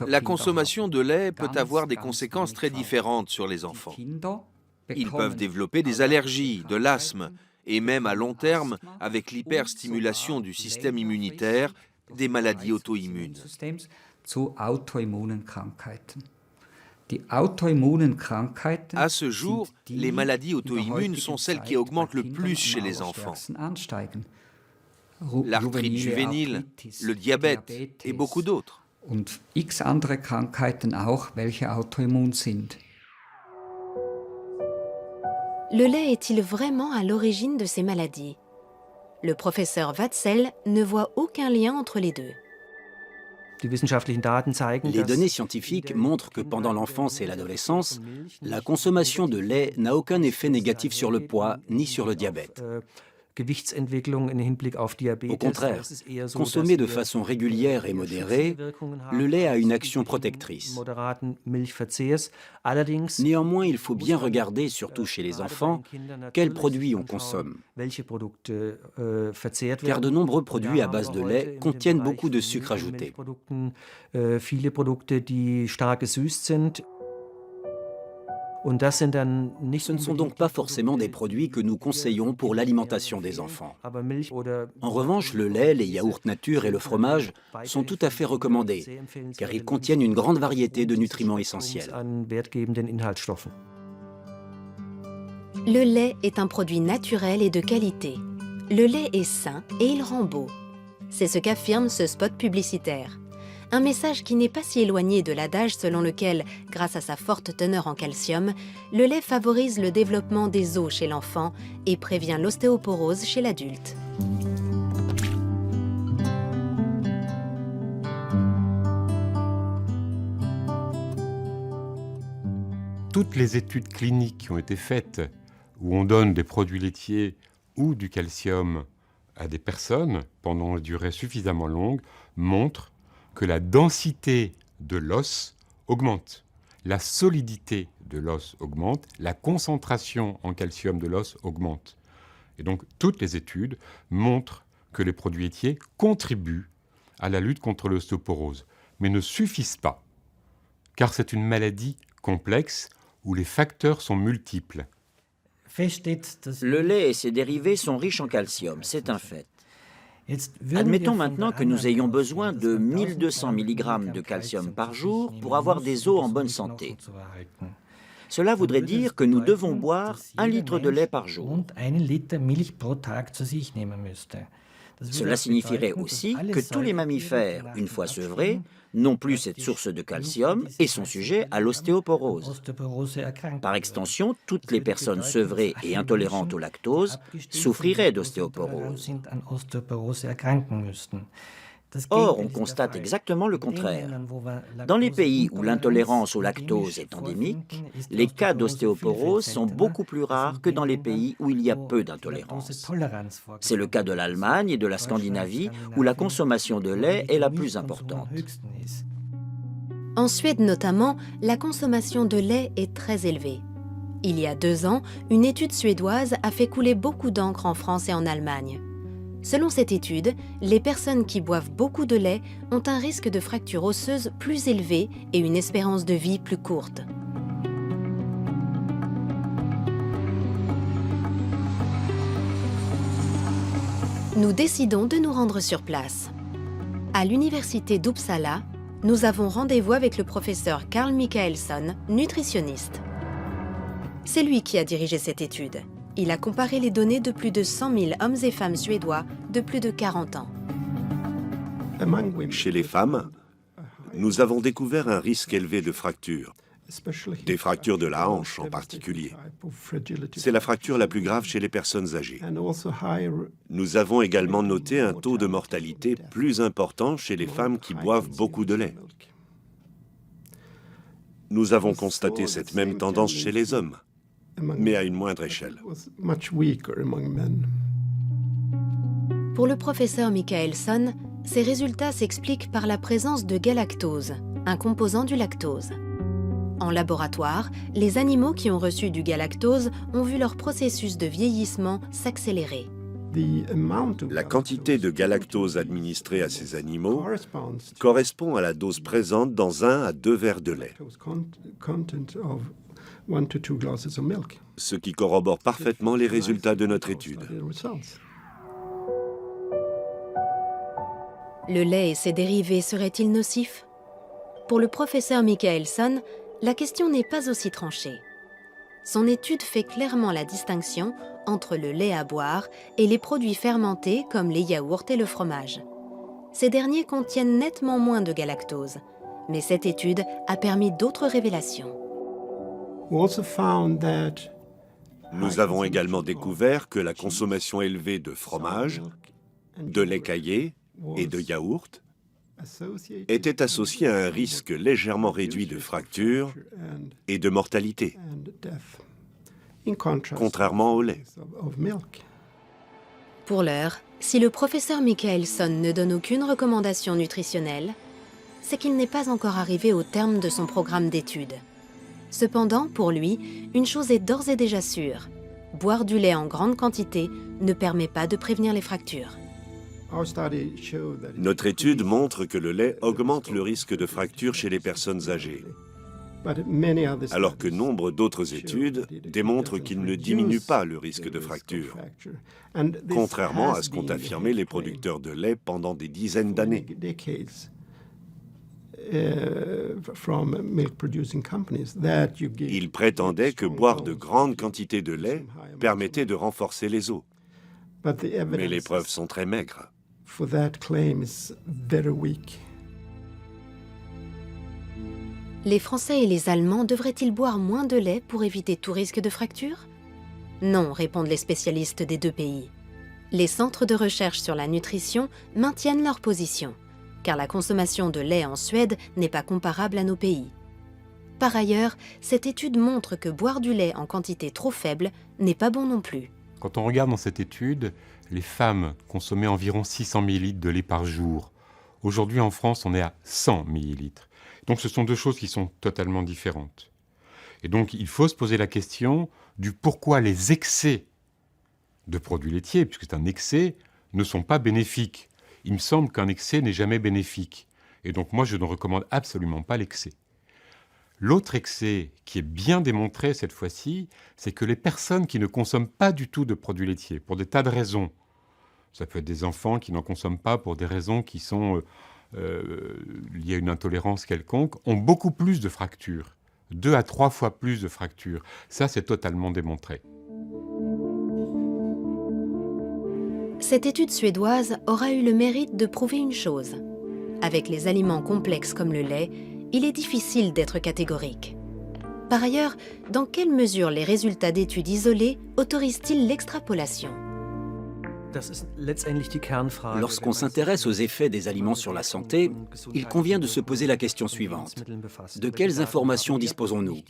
La consommation de lait peut avoir des conséquences très différentes sur les enfants. Ils peuvent développer des allergies, de l'asthme, et même à long terme, avec l'hyperstimulation du système immunitaire, des maladies auto-immunes. À ce jour, les maladies auto-immunes sont celles qui augmentent le plus chez les enfants. L'arthrite juvénile, le diabète et beaucoup d'autres. Le lait est-il vraiment à l'origine de ces maladies? Le professeur Watzel ne voit aucun lien entre les deux. Les données scientifiques montrent que pendant l'enfance et l'adolescence, la consommation de lait n'a aucun effet négatif sur le poids ni sur le diabète. Au contraire, consommé de façon régulière et modérée, le lait a une action protectrice. Néanmoins, il faut bien regarder, surtout chez les enfants, quels produits on consomme. Car de nombreux produits à base de lait contiennent beaucoup de sucre ajouté. Ce ne sont donc pas forcément des produits que nous conseillons pour l'alimentation des enfants. En revanche, le lait, les yaourts nature et le fromage sont tout à fait recommandés, car ils contiennent une grande variété de nutriments essentiels. Le lait est un produit naturel et de qualité. Le lait est sain et il rend beau. C'est ce qu'affirme ce spot publicitaire. Un message qui n'est pas si éloigné de l'adage selon lequel, grâce à sa forte teneur en calcium, le lait favorise le développement des os chez l'enfant et prévient l'ostéoporose chez l'adulte. Toutes les études cliniques qui ont été faites, où on donne des produits laitiers ou du calcium à des personnes pendant une durée suffisamment longue, montrent que la densité de l'os augmente, la solidité de l'os augmente, la concentration en calcium de l'os augmente. Et donc, toutes les études montrent que les produits laitiers contribuent à la lutte contre l'ostéoporose, mais ne suffisent pas, car c'est une maladie complexe où les facteurs sont multiples. Le lait et ses dérivés sont riches en calcium, c'est un fait. Admettons maintenant que nous ayons besoin de 1200 mg de calcium par jour pour avoir des os en bonne santé. Cela voudrait dire que nous devons boire 1 litre de lait par jour. Cela signifierait aussi que tous les mammifères, une fois sevrés, n'ont plus cette source de calcium et sont sujets à l'ostéoporose. Par extension, toutes les personnes sevrées et intolérantes au lactose souffriraient d'ostéoporose. Or, on constate exactement le contraire. Dans les pays où l'intolérance au lactose est endémique, les cas d'ostéoporose sont beaucoup plus rares que dans les pays où il y a peu d'intolérance. C'est le cas de l'Allemagne et de la Scandinavie, où la consommation de lait est la plus importante. En Suède notamment, la consommation de lait est très élevée. Il y a 2 ans, une étude suédoise a fait couler beaucoup d'encre en France et en Allemagne. Selon cette étude, les personnes qui boivent beaucoup de lait ont un risque de fracture osseuse plus élevé et une espérance de vie plus courte. Nous décidons de nous rendre sur place. À l'université d'Uppsala, nous avons rendez-vous avec le professeur Carl Michaelsson, nutritionniste. C'est lui qui a dirigé cette étude. Il a comparé les données de plus de 100 000 hommes et femmes suédois de plus de 40 ans. Chez les femmes, nous avons découvert un risque élevé de fractures, des fractures de la hanche en particulier. C'est la fracture la plus grave chez les personnes âgées. Nous avons également noté un taux de mortalité plus important chez les femmes qui boivent beaucoup de lait. Nous avons constaté cette même tendance chez les hommes, mais à une moindre échelle. Pour le professeur Michaelson, ces résultats s'expliquent par la présence de galactose, un composant du lactose. En laboratoire, les animaux qui ont reçu du galactose ont vu leur processus de vieillissement s'accélérer. La quantité de galactose administrée à ces animaux correspond à la dose présente dans 1 à 2 verres de lait, ce qui corrobore parfaitement les résultats de notre étude. Le lait et ses dérivés seraient-ils nocifs? Pour le professeur Michaelson, la question n'est pas aussi tranchée. Son étude fait clairement la distinction entre le lait à boire et les produits fermentés comme les yaourts et le fromage. Ces derniers contiennent nettement moins de galactose, mais cette étude a permis d'autres révélations. Nous avons également découvert que la consommation élevée de fromage, de lait caillé et de yaourt était associée à un risque légèrement réduit de fractures et de mortalité, contrairement au lait. Pour l'heure, si le professeur Michaelson ne donne aucune recommandation nutritionnelle, c'est qu'il n'est pas encore arrivé au terme de son programme d'études. Cependant, pour lui, une chose est d'ores et déjà sûre. Boire du lait en grande quantité ne permet pas de prévenir les fractures. Notre étude montre que le lait augmente le risque de fracture chez les personnes âgées, alors que nombre d'autres études démontrent qu'il ne diminue pas le risque de fracture, contrairement à ce qu'ont affirmé les producteurs de lait pendant des dizaines d'années. Ils prétendaient que boire de grandes quantités de lait permettait de renforcer les os, mais les preuves sont très maigres. Les Français et les Allemands devraient-ils boire moins de lait pour éviter tout risque de fracture? Non, répondent les spécialistes des deux pays. Les centres de recherche sur la nutrition maintiennent leur position, car la consommation de lait en Suède n'est pas comparable à nos pays. Par ailleurs, cette étude montre que boire du lait en quantité trop faible n'est pas bon non plus. Quand on regarde dans cette étude, les femmes consommaient environ 600 ml de lait par jour. Aujourd'hui, en France, on est à 100 ml. Donc ce sont deux choses qui sont totalement différentes. Et donc il faut se poser la question du pourquoi les excès de produits laitiers, puisque c'est un excès, ne sont pas bénéfiques. Il me semble qu'un excès n'est jamais bénéfique. Et donc moi, je ne recommande absolument pas l'excès. L'autre excès, qui est bien démontré cette fois-ci, c'est que les personnes qui ne consomment pas du tout de produits laitiers, pour des tas de raisons, ça peut être des enfants qui n'en consomment pas pour des raisons qui sont liées à une intolérance quelconque, ont beaucoup plus de fractures, 2 à 3 fois plus de fractures. Ça, c'est totalement démontré. Cette étude suédoise aura eu le mérite de prouver une chose. Avec les aliments complexes comme le lait, il est difficile d'être catégorique. Par ailleurs, dans quelle mesure les résultats d'études isolées autorisent-ils l'extrapolation? Lorsqu'on s'intéresse aux effets des aliments sur la santé, il convient de se poser la question suivante. De quelles informations disposons-nous?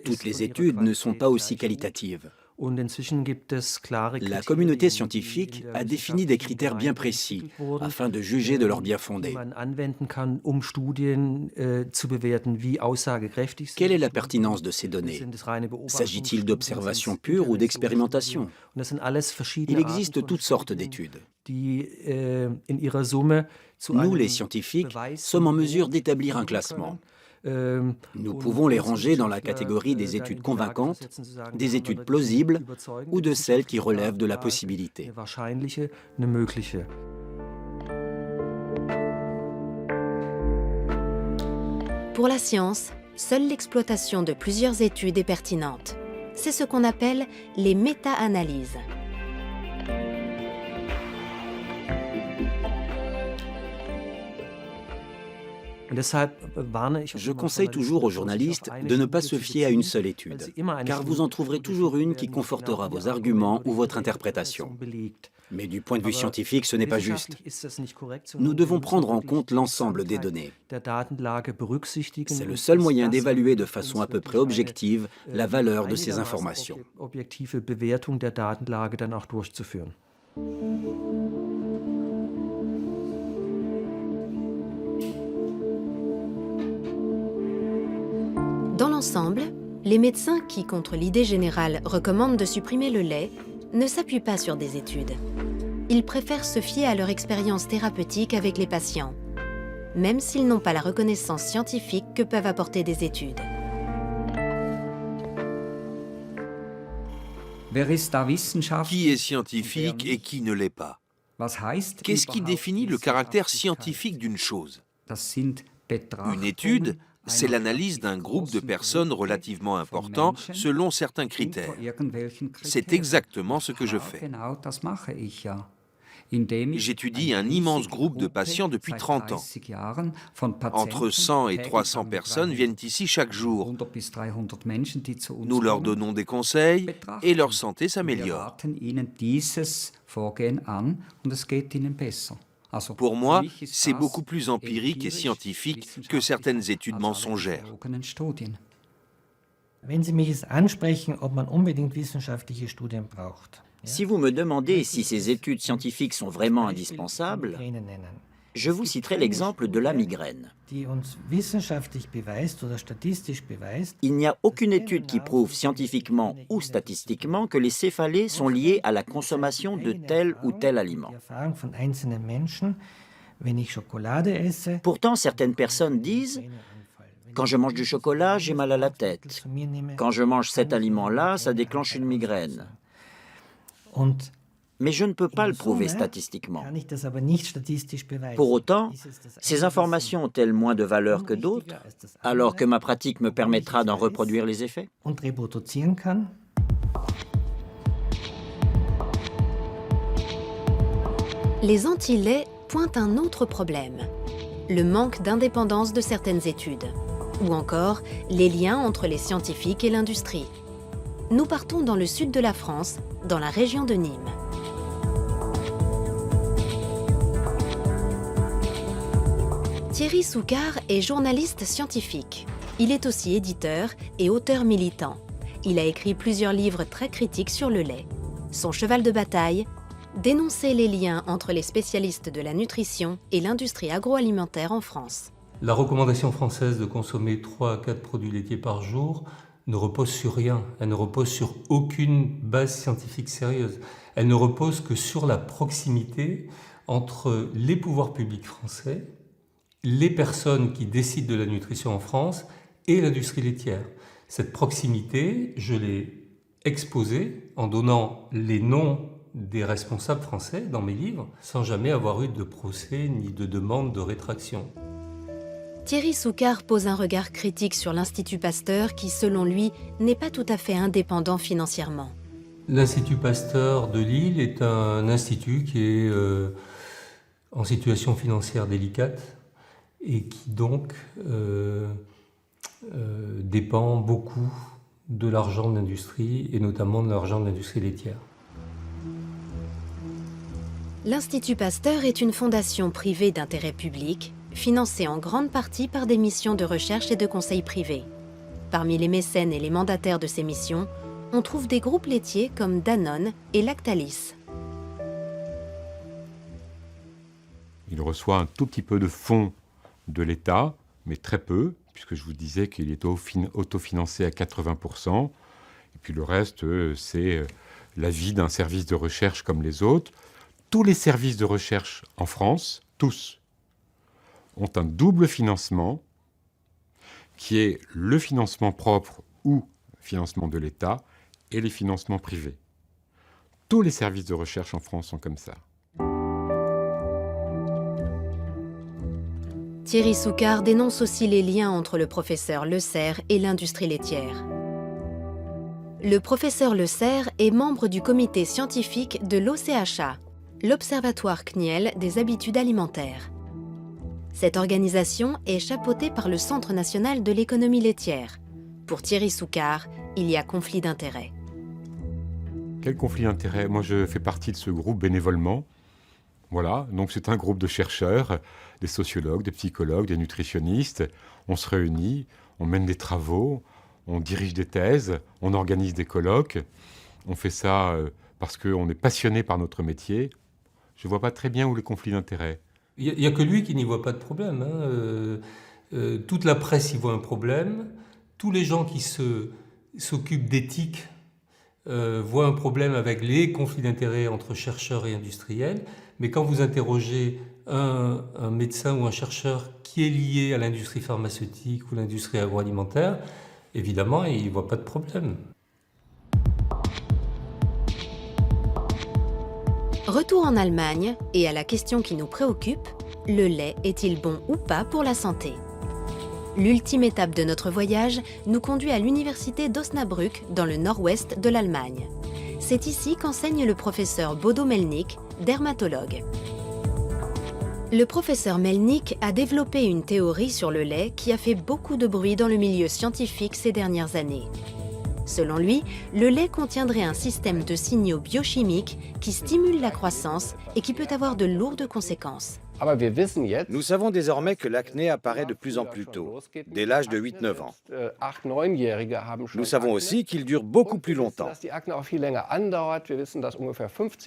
Toutes les études ne sont pas aussi qualitatives. La communauté scientifique a défini des critères bien précis afin de juger de leur bien-fondé. Quelle est la pertinence de ces données? S'agit-il d'observations pures ou d'expérimentations? Il existe toutes sortes d'études. Nous, les scientifiques, sommes en mesure d'établir un classement. Nous pouvons les ranger dans la catégorie des études convaincantes, des études plausibles ou de celles qui relèvent de la possibilité. Pour la science, seule l'exploitation de plusieurs études est pertinente. c'est ce qu'on appelle les méta-analyses. Je conseille toujours aux journalistes de ne pas se fier à une seule étude, car vous en trouverez toujours une qui confortera vos arguments ou votre interprétation. Mais du point de vue scientifique, ce n'est pas juste. Nous devons prendre en compte l'ensemble des données. C'est le seul moyen d'évaluer de façon à peu près objective la valeur de ces informations. Dans l'ensemble, les médecins qui, contre l'idée générale, recommandent de supprimer le lait, ne s'appuient pas sur des études. Ils préfèrent se fier à leur expérience thérapeutique avec les patients, même s'ils n'ont pas la reconnaissance scientifique que peuvent apporter des études. Qui est scientifique et qui ne l'est pas? Qu'est-ce qui définit le caractère scientifique d'une chose? Une étude, c'est l'analyse d'un groupe de personnes relativement important selon certains critères. C'est exactement ce que je fais. J'étudie un immense groupe de patients depuis 30 ans. Entre 100 et 300 personnes viennent ici chaque jour. Nous leur donnons des conseils et leur santé s'améliore. Pour moi, c'est beaucoup plus empirique et scientifique que certaines études mensongères. Si vous me demandez si ces études scientifiques sont vraiment indispensables, je vous citerai l'exemple de la migraine. Il n'y a aucune étude qui prouve scientifiquement ou statistiquement que les céphalées sont liées à la consommation de tel ou tel aliment. Pourtant, certaines personnes disent « Quand je mange du chocolat, j'ai mal à la tête. Quand je mange cet aliment-là, ça déclenche une migraine. » Mais je ne peux pas le prouver statistiquement. Pour autant, ces informations ont-elles moins de valeur que d'autres, alors que ma pratique me permettra d'en reproduire les effets? Les anti-laits pointent un autre problème, le manque d'indépendance de certaines études, ou encore les liens entre les scientifiques et l'industrie. Nous partons dans le sud de la France, dans la région de Nîmes. Thierry Soucard est journaliste scientifique. Il est aussi éditeur et auteur militant. Il a écrit plusieurs livres très critiques sur le lait. Son cheval de bataille, dénoncer les liens entre les spécialistes de la nutrition et l'industrie agroalimentaire en France. La recommandation française de consommer 3 à 4 produits laitiers par jour ne repose sur rien. Elle ne repose sur aucune base scientifique sérieuse. Elle ne repose que sur la proximité entre les pouvoirs publics français, les personnes qui décident de la nutrition en France et l'industrie laitière. Cette proximité, je l'ai exposée en donnant les noms des responsables français dans mes livres, sans jamais avoir eu de procès ni de demande de rétraction. Thierry Soucard pose un regard critique sur l'Institut Pasteur qui, selon lui, n'est pas tout à fait indépendant financièrement. L'Institut Pasteur de Lille est un institut qui est en situation financière délicate et qui donc dépend beaucoup de l'argent de l'industrie et notamment de l'argent de l'industrie laitière. L'Institut Pasteur est une fondation privée d'intérêt public, financée en grande partie par des missions de recherche et de conseil privés. Parmi les mécènes et les mandataires de ces missions, on trouve des groupes laitiers comme Danone et Lactalis. Il reçoit un tout petit peu de fonds de l'État, mais très peu, puisque je vous disais qu'il est autofinancé à 80%. Et puis le reste, c'est la vie d'un service de recherche comme les autres. Tous les services de recherche en France, tous, ont un double financement qui est le financement propre ou financement de l'État et les financements privés. Tous les services de recherche en France sont comme ça. Thierry Soucard dénonce aussi les liens entre le professeur Le Serre et l'industrie laitière. Le professeur Le Serre est membre du comité scientifique de l'OCHA, l'Observatoire CNIEL des habitudes alimentaires. Cette organisation est chapeautée par le Centre national de l'économie laitière. Pour Thierry Soucard, il y a conflit d'intérêts. Quel conflit d'intérêts? Moi, je fais partie de ce groupe bénévolement. Voilà, donc c'est un groupe de chercheurs, des sociologues, des psychologues, des nutritionnistes. On se réunit, on mène des travaux, on dirige des thèses, on organise des colloques. On fait ça parce qu'on est passionné par notre métier. Je ne vois pas très bien où le conflit d'intérêts. Il n'y a que lui qui n'y voit pas de problème. Toute la presse y voit un problème. Tous les gens qui s'occupent d'éthique voient un problème avec les conflits d'intérêts entre chercheurs et industriels. Mais quand vous interrogez un médecin ou un chercheur qui est lié à l'industrie pharmaceutique ou l'industrie agroalimentaire, évidemment, il ne voit pas de problème. Retour en Allemagne, et à la question qui nous préoccupe, le lait est-il bon ou pas pour la santé? L'ultime étape de notre voyage nous conduit à l'université d'Osnabrück, dans le nord-ouest de l'Allemagne. C'est ici qu'enseigne le professeur Bodo Mellnik, dermatologue. Le professeur Mellnik a développé une théorie sur le lait qui a fait beaucoup de bruit dans le milieu scientifique ces dernières années. Selon lui, le lait contiendrait un système de signaux biochimiques qui stimule la croissance et qui peut avoir de lourdes conséquences. Nous savons désormais que l'acné apparaît de plus en plus tôt, dès l'âge de 8-9 ans. Nous savons aussi qu'il dure beaucoup plus longtemps.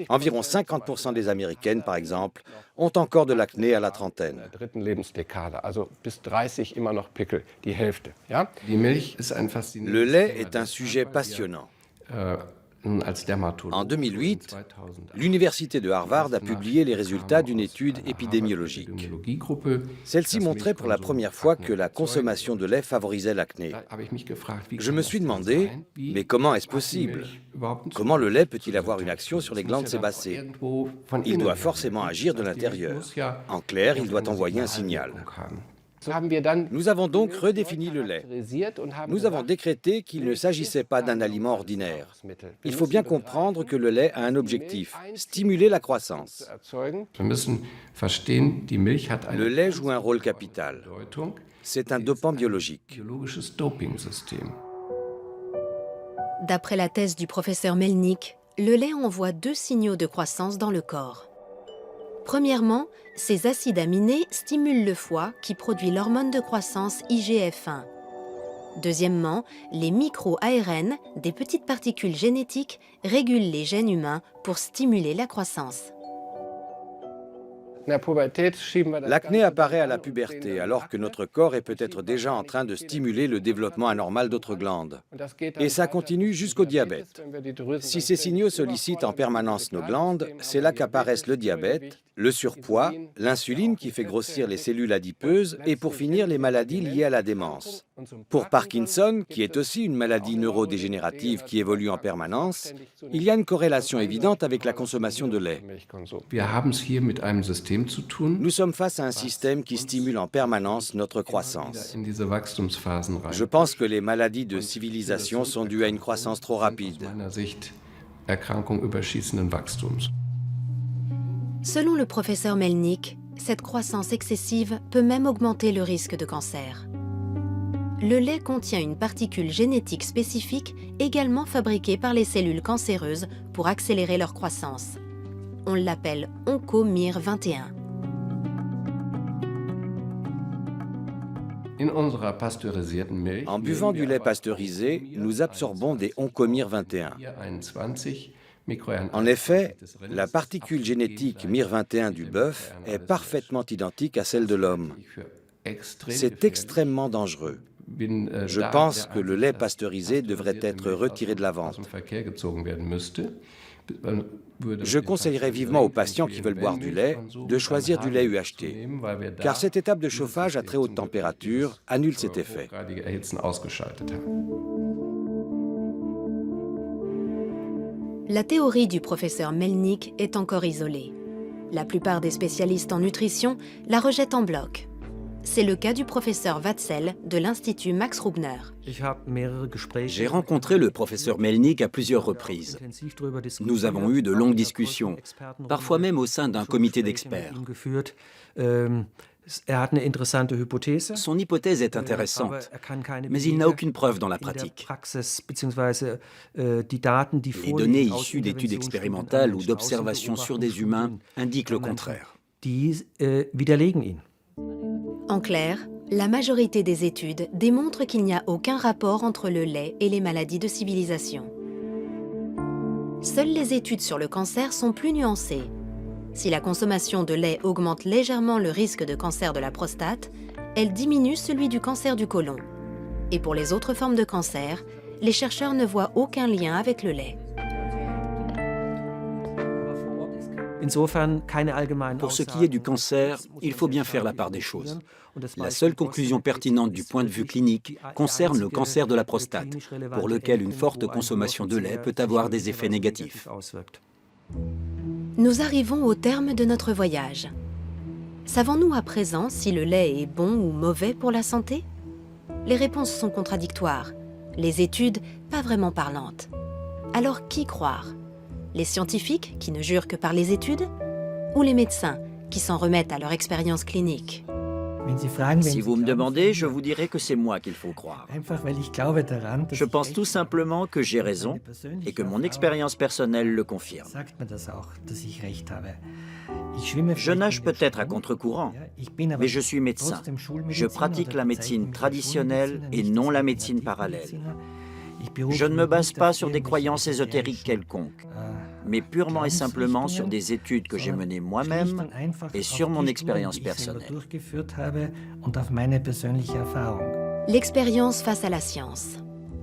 Environ 50% des Américaines, par exemple, ont encore de l'acné à la trentaine. Le lait est un sujet passionnant. En 2008, l'université de Harvard a publié les résultats d'une étude épidémiologique. Celle-ci montrait pour la première fois que la consommation de lait favorisait l'acné. Je me suis demandé, mais comment est-ce possible? Comment le lait peut-il avoir une action sur les glandes sébacées? Il doit forcément agir de l'intérieur. En clair, il doit envoyer un signal. Nous avons donc redéfini le lait. Nous avons décrété qu'il ne s'agissait pas d'un aliment ordinaire. Il faut bien comprendre que le lait a un objectif, stimuler la croissance. Le lait joue un rôle capital. C'est un dopant biologique. D'après la thèse du professeur Mellnik, le lait envoie 2 signaux de croissance dans le corps. Premièrement, ces acides aminés stimulent le foie qui produit l'hormone de croissance IGF-1. Deuxièmement, les micro-ARN, des petites particules génétiques, régulent les gènes humains pour stimuler la croissance. L'acné apparaît à la puberté, alors que notre corps est peut-être déjà en train de stimuler le développement anormal d'autres glandes. Et ça continue jusqu'au diabète. Si ces signaux sollicitent en permanence nos glandes, c'est là qu'apparaissent le diabète, le surpoids, l'insuline qui fait grossir les cellules adipeuses et pour finir les maladies liées à la démence. Pour Parkinson, qui est aussi une maladie neurodégénérative qui évolue en permanence, il y a une corrélation évidente avec la consommation de lait. Nous sommes face à un système qui stimule en permanence notre croissance. Je pense que les maladies de civilisation sont dues à une croissance trop rapide. Selon le professeur Mellnik, cette croissance excessive peut même augmenter le risque de cancer. Le lait contient une particule génétique spécifique également fabriquée par les cellules cancéreuses pour accélérer leur croissance. On l'appelle OncoMIR21. En buvant du lait pasteurisé, nous absorbons des OncoMIR21. En effet, la particule génétique MIR21 du bœuf est parfaitement identique à celle de l'homme. C'est extrêmement dangereux. Je pense que le lait pasteurisé devrait être retiré de la vente. Je conseillerais vivement aux patients qui veulent boire du lait de choisir du lait UHT, car cette étape de chauffage à très haute température annule cet effet. La théorie du professeur Mellnik est encore isolée. La plupart des spécialistes en nutrition la rejettent en bloc. C'est le cas du professeur Watzel de l'Institut Max Rubner. J'ai rencontré le professeur Melnick à plusieurs reprises. Nous avons eu de longues discussions, parfois même au sein d'un comité d'experts. Son hypothèse est intéressante, mais il n'a aucune preuve dans la pratique. Les données issues d'études expérimentales ou d'observations sur des humains indiquent le contraire. En clair, la majorité des études démontrent qu'il n'y a aucun rapport entre le lait et les maladies de civilisation. Seules les études sur le cancer sont plus nuancées. Si la consommation de lait augmente légèrement le risque de cancer de la prostate, elle diminue celui du cancer du côlon. Et pour les autres formes de cancer, les chercheurs ne voient aucun lien avec le lait. Pour ce qui est du cancer, il faut bien faire la part des choses. La seule conclusion pertinente du point de vue clinique concerne le cancer de la prostate, pour lequel une forte consommation de lait peut avoir des effets négatifs. Nous arrivons au terme de notre voyage. Savons-nous à présent si le lait est bon ou mauvais pour la santé? Les réponses sont contradictoires, les études pas vraiment parlantes. Alors qui croire? Les scientifiques qui ne jurent que par les études? Ou les médecins qui s'en remettent à leur expérience clinique? Si vous me demandez, je vous dirai que c'est moi qu'il faut croire. Je pense tout simplement que j'ai raison et que mon expérience personnelle le confirme. Je nage peut-être à contre-courant, mais je suis médecin. Je pratique la médecine traditionnelle et non la médecine parallèle. Je ne me base pas sur des croyances ésotériques quelconques, mais purement et simplement sur des études que j'ai menées moi-même et sur mon expérience personnelle. L'expérience face à la science.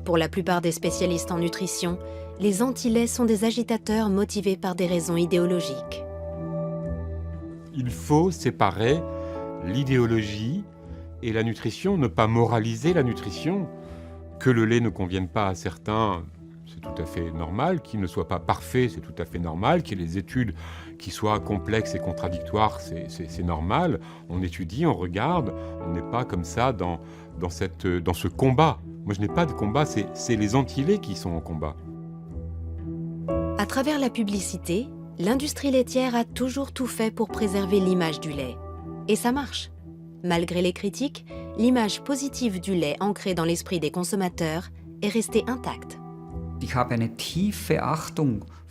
Pour la plupart des spécialistes en nutrition, les anti-laits sont des agitateurs motivés par des raisons idéologiques. Il faut séparer l'idéologie et la nutrition, ne pas moraliser la nutrition. Que le lait ne convienne pas à certains, c'est tout à fait normal. Qu'il ne soit pas parfait, c'est tout à fait normal. Qu'il y ait des études qui soient complexes et contradictoires, c'est normal. On étudie, on regarde. On n'est pas comme ça dans ce combat. Moi, je n'ai pas de combat, c'est les anti-laits qui sont en combat. À travers la publicité, l'industrie laitière a toujours tout fait pour préserver l'image du lait. Et ça marche. Malgré les critiques, l'image positive du lait ancrée dans l'esprit des consommateurs est restée intacte.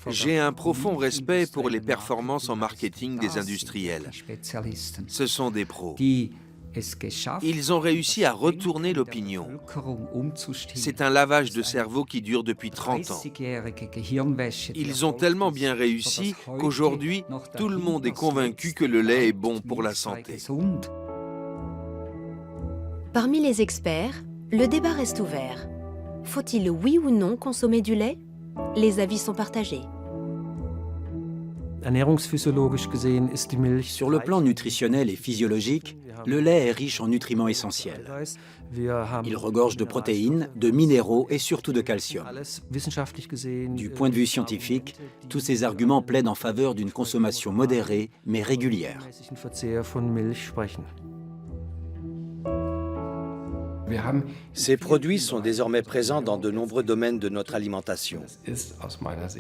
J'ai un profond respect pour les performances en marketing des industriels. Ce sont des pros. Ils ont réussi à retourner l'opinion. C'est un lavage de cerveau qui dure depuis 30 ans. Ils ont tellement bien réussi qu'aujourd'hui, tout le monde est convaincu que le lait est bon pour la santé. Parmi les experts, le débat reste ouvert. Faut-il oui ou non consommer du lait? Les avis sont partagés. Sur le plan nutritionnel et physiologique, le lait est riche en nutriments essentiels. Il regorge de protéines, de minéraux et surtout de calcium. Du point de vue scientifique, tous ces arguments plaident en faveur d'une consommation modérée mais régulière. Ces produits sont désormais présents dans de nombreux domaines de notre alimentation.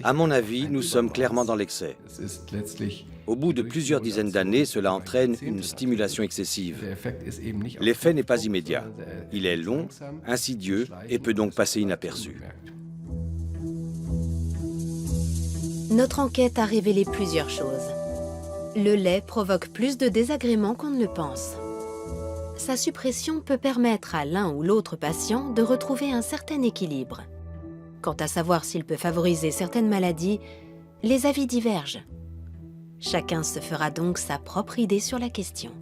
À mon avis, nous sommes clairement dans l'excès. Au bout de plusieurs dizaines d'années, cela entraîne une stimulation excessive. L'effet n'est pas immédiat. Il est long, insidieux et peut donc passer inaperçu. Notre enquête a révélé plusieurs choses. Le lait provoque plus de désagréments qu'on ne le pense. Sa suppression peut permettre à l'un ou l'autre patient de retrouver un certain équilibre. Quant à savoir s'il peut favoriser certaines maladies, les avis divergent. Chacun se fera donc sa propre idée sur la question.